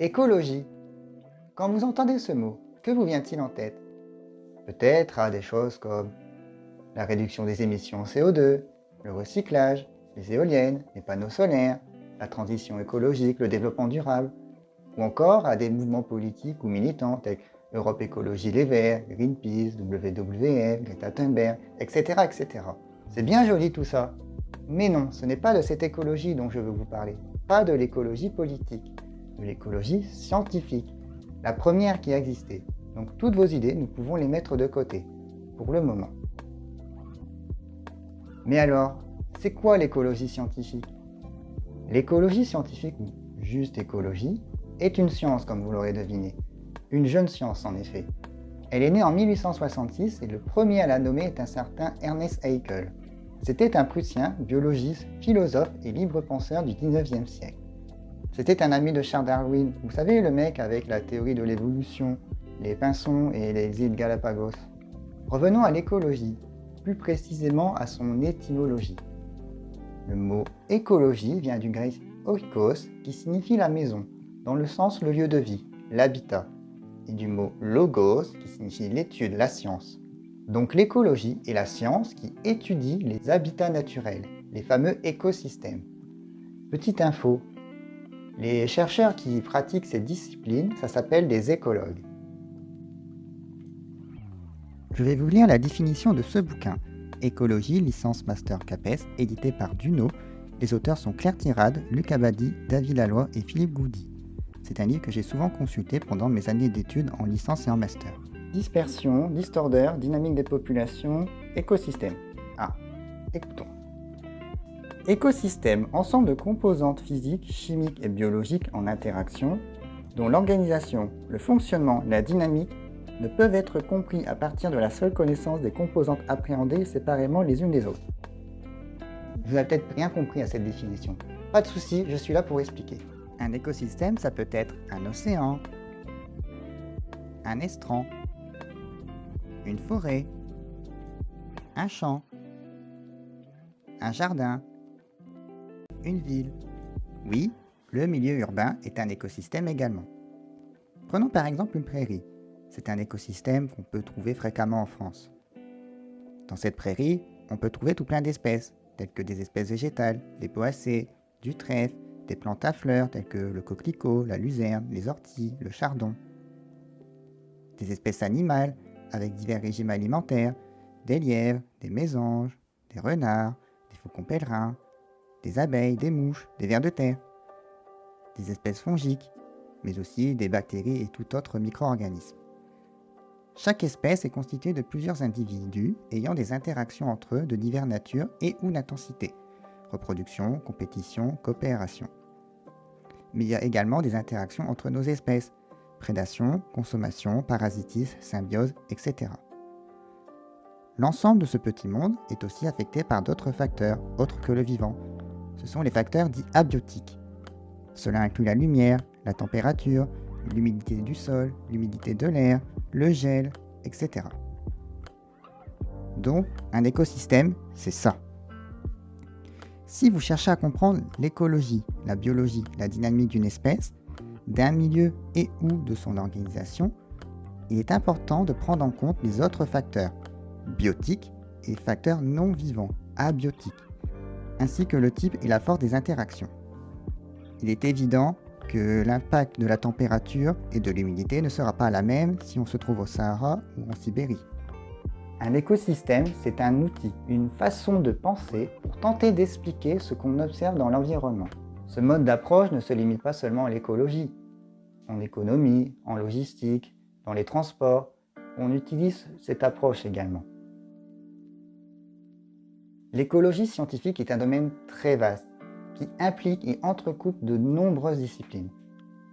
Écologie. Quand vous entendez ce mot, que vous vient-il en tête? Peut-être à des choses comme la réduction des émissions CO2, le recyclage, les éoliennes, les panneaux solaires, la transition écologique, le développement durable, ou encore à des mouvements politiques ou militants tels que Europe Écologie Les Verts, Greenpeace, WWF, Greta Thunberg, etc., etc. C'est bien joli tout ça, mais non, ce n'est pas de cette écologie dont je veux vous parler, pas de l'écologie politique, de l'écologie scientifique, la première qui a existé. Donc toutes vos idées, nous pouvons les mettre de côté, pour le moment. Mais alors, c'est quoi l'écologie scientifique? L'écologie scientifique, ou juste écologie, est une science comme vous l'aurez deviné. Une jeune science en effet. Elle est née en 1866 et le premier à la nommer est un certain Ernest Haeckel. C'était un Prussien, biologiste, philosophe et libre penseur du 19e siècle. C'était un ami de Charles Darwin, vous savez le mec avec la théorie de l'évolution, les pinsons et les îles Galapagos. Revenons à l'écologie, plus précisément à son étymologie. Le mot écologie vient du grec oikos qui signifie la maison, dans le sens le lieu de vie, l'habitat, et du mot logos qui signifie l'étude, la science. Donc l'écologie est la science qui étudie les habitats naturels, les fameux écosystèmes. Petite info, les chercheurs qui pratiquent ces disciplines, ça s'appelle des écologues. Je vais vous lire la définition de ce bouquin. Écologie, licence master CAPES, édité par Duno. Les auteurs sont Claire Tirade, Luc Abadi, David Laloy et Philippe Goudy. C'est un livre que j'ai souvent consulté pendant mes années d'études en licence et en master. Dispersion, disorder, dynamique des populations, écosystème. Ah, écoutons. Écosystème, ensemble de composantes physiques, chimiques et biologiques en interaction, dont l'organisation, le fonctionnement, la dynamique ne peuvent être compris à partir de la seule connaissance des composantes appréhendées séparément les unes des autres. Vous n'avez peut-être rien compris à cette définition. Pas de souci, je suis là pour expliquer. Un écosystème, ça peut être un océan, un estran, une forêt, un champ, un jardin, une ville. Oui, le milieu urbain est un écosystème également. Prenons par exemple une prairie. C'est un écosystème qu'on peut trouver fréquemment en France. Dans cette prairie, on peut trouver tout plein d'espèces, telles que des espèces végétales, des poacées, du trèfle, des plantes à fleurs telles que le coquelicot, la luzerne, les orties, le chardon. Des espèces animales avec divers régimes alimentaires, des lièvres, des mésanges, des renards, des faucons pèlerins, des abeilles, des mouches, des vers de terre. Des espèces fongiques, mais aussi des bactéries et tout autre micro-organisme. Chaque espèce est constituée de plusieurs individus ayant des interactions entre eux de diverses natures et ou d'intensité. Reproduction, compétition, coopération. Mais il y a également des interactions entre nos espèces. Prédation, consommation, parasitisme, symbiose, etc. L'ensemble de ce petit monde est aussi affecté par d'autres facteurs, autres que le vivant. Ce sont les facteurs dits abiotiques. Cela inclut la lumière, la température, l'humidité du sol, l'humidité de l'air, le gel, etc. Donc, un écosystème, c'est ça. Si vous cherchez à comprendre l'écologie, la biologie, la dynamique d'une espèce, d'un milieu et ou de son organisation, il est important de prendre en compte les autres facteurs, biotiques et facteurs non vivants, abiotiques, ainsi que le type et la force des interactions. Il est évident que l'impact de la température et de l'humidité ne sera pas la même si on se trouve au Sahara ou en Sibérie. Un écosystème, c'est un outil, une façon de penser pour tenter d'expliquer ce qu'on observe dans l'environnement. Ce mode d'approche ne se limite pas seulement à l'écologie. En économie, en logistique, dans les transports, on utilise cette approche également. L'écologie scientifique est un domaine très vaste, qui implique et entrecoupe de nombreuses disciplines.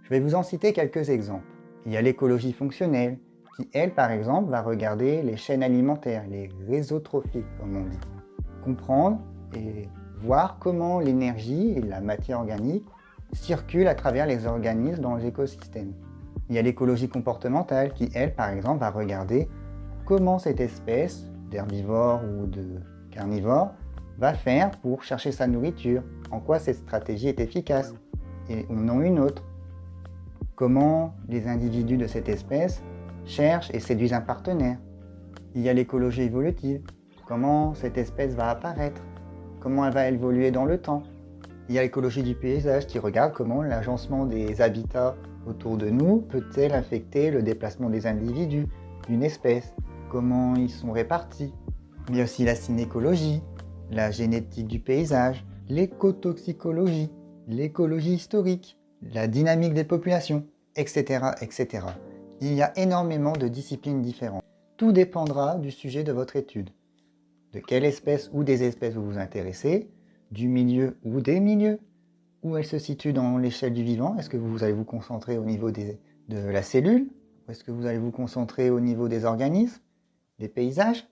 Je vais vous en citer quelques exemples. Il y a l'écologie fonctionnelle, qui elle par exemple va regarder les chaînes alimentaires, les réseaux trophiques comme on dit. Comprendre et voir comment l'énergie et la matière organique circulent à travers les organismes dans les écosystèmes. Il y a l'écologie comportementale qui elle par exemple va regarder comment cette espèce d'herbivore ou de carnivore va faire pour chercher sa nourriture, en quoi cette stratégie est efficace et non une autre. comment les individus de cette espèce cherchent et séduisent un partenaire. Il y a l'écologie évolutive, comment cette espèce va apparaître, comment elle va évoluer dans le temps. Il y a l'écologie du paysage qui regarde comment l'agencement des habitats autour de nous peut-elle affecter le déplacement des individus d'une espèce, comment ils sont répartis. Il y a aussi la synécologie, la génétique du paysage, l'écotoxicologie, l'écologie historique, la dynamique des populations, etc., etc. Il y a énormément de disciplines différentes. Tout dépendra du sujet de votre étude, de quelle espèce ou des espèces vous vous intéressez, du milieu ou des milieux, où elle se situe dans l'échelle du vivant. Est-ce que vous allez vous concentrer au niveau de la cellule? Ou est-ce que vous allez vous concentrer au niveau des organismes, des paysages?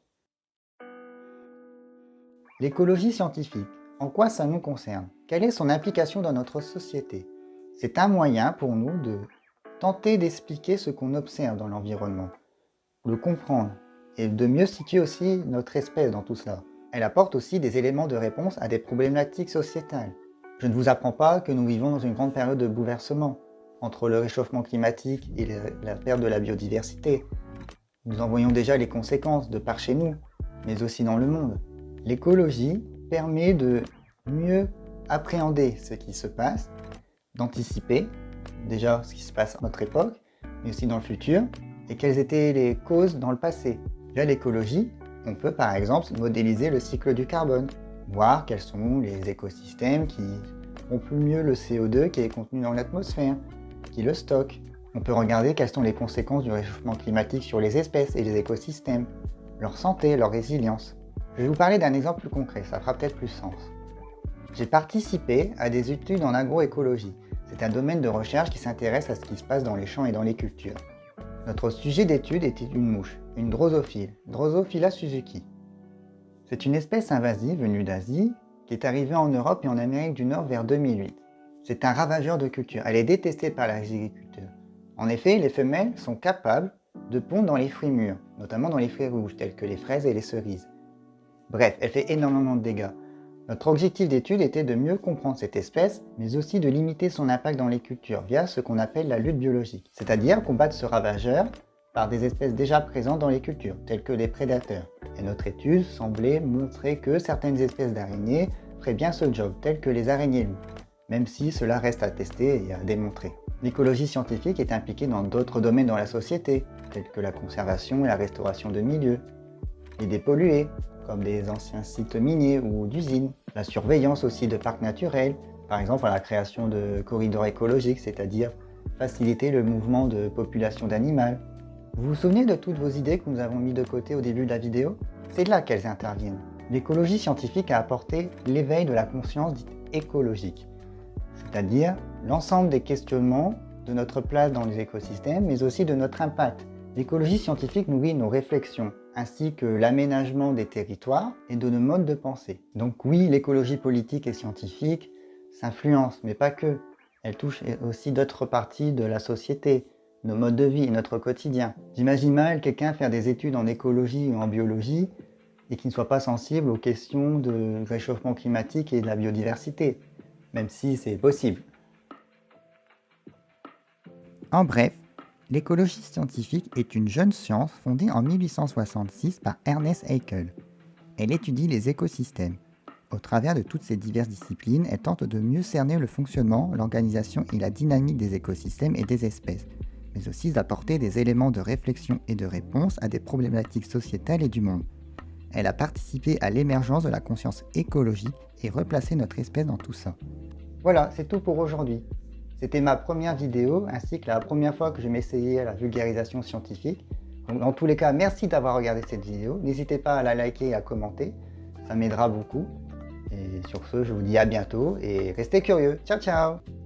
L'écologie scientifique, en quoi ça nous concerne? Quelle est son implication dans notre société? C'est un moyen pour nous de tenter d'expliquer ce qu'on observe dans l'environnement, le comprendre et de mieux situer aussi notre espèce dans tout cela. Elle apporte aussi des éléments de réponse à des problématiques sociétales. Je ne vous apprends pas que nous vivons dans une grande période de bouleversement, entre le réchauffement climatique et la perte de la biodiversité. Nous en voyons déjà les conséquences de par chez nous, mais aussi dans le monde. L'écologie permet de mieux appréhender ce qui se passe, d'anticiper déjà ce qui se passe à notre époque, mais aussi dans le futur, et quelles étaient les causes dans le passé. Via l'écologie, on peut par exemple modéliser le cycle du carbone, voir quels sont les écosystèmes qui font plus mieux le CO2 qui est contenu dans l'atmosphère, qui le stockent. On peut regarder quelles sont les conséquences du réchauffement climatique sur les espèces et les écosystèmes, leur santé, leur résilience. Je vais vous parler d'un exemple plus concret, ça fera peut-être plus sens. J'ai participé à des études en agroécologie. C'est un domaine de recherche qui s'intéresse à ce qui se passe dans les champs et dans les cultures. Notre sujet d'étude était une mouche, une drosophile, Drosophila suzuki. C'est une espèce invasive venue d'Asie qui est arrivée en Europe et en Amérique du Nord vers 2008. C'est un ravageur de culture, elle est détestée par les agriculteurs. En effet, les femelles sont capables de pondre dans les fruits mûrs, notamment dans les fruits rouges tels que les fraises et les cerises. Bref, elle fait énormément de dégâts. Notre objectif d'étude était de mieux comprendre cette espèce, mais aussi de limiter son impact dans les cultures via ce qu'on appelle la lutte biologique, c'est-à-dire combattre ce ravageur par des espèces déjà présentes dans les cultures, telles que les prédateurs. Et notre étude semblait montrer que certaines espèces d'araignées feraient bien ce job, telles que les araignées loups, même si cela reste à tester et à démontrer. L'écologie scientifique est impliquée dans d'autres domaines dans la société, tels que la conservation et la restauration de milieux, les dépolluer, comme des anciens sites miniers ou d'usines, la surveillance aussi de parcs naturels, par exemple à la création de corridors écologiques, c'est-à-dire faciliter le mouvement de populations d'animaux. Vous vous souvenez de toutes vos idées que nous avons mis de côté au début de la vidéo? C'est là qu'elles interviennent. L'écologie scientifique a apporté l'éveil de la conscience dite écologique, c'est-à-dire l'ensemble des questionnements de notre place dans les écosystèmes, mais aussi de notre impact. L'écologie scientifique nourrit nos réflexions, ainsi que l'aménagement des territoires et de nos modes de pensée. Donc oui, l'écologie politique et scientifique s'influencent, mais pas que. Elle touche aussi d'autres parties de la société, nos modes de vie et notre quotidien. J'imagine mal quelqu'un faire des études en écologie ou en biologie et qui ne soit pas sensible aux questions de réchauffement climatique et de la biodiversité, même si c'est possible. En bref, l'écologie scientifique est une jeune science fondée en 1866 par Ernest Haeckel. Elle étudie les écosystèmes. Au travers de toutes ces diverses disciplines, elle tente de mieux cerner le fonctionnement, l'organisation et la dynamique des écosystèmes et des espèces, mais aussi d'apporter des éléments de réflexion et de réponse à des problématiques sociétales et du monde. Elle a participé à l'émergence de la conscience écologique et replacé notre espèce dans tout ça. Voilà, c'est tout pour aujourd'hui. C'était ma première vidéo, ainsi que la première fois que je m'essayais à la vulgarisation scientifique. Donc, dans tous les cas, merci d'avoir regardé cette vidéo. N'hésitez pas à la liker et à commenter, ça m'aidera beaucoup. Et sur ce, je vous dis à bientôt et restez curieux. Ciao, ciao!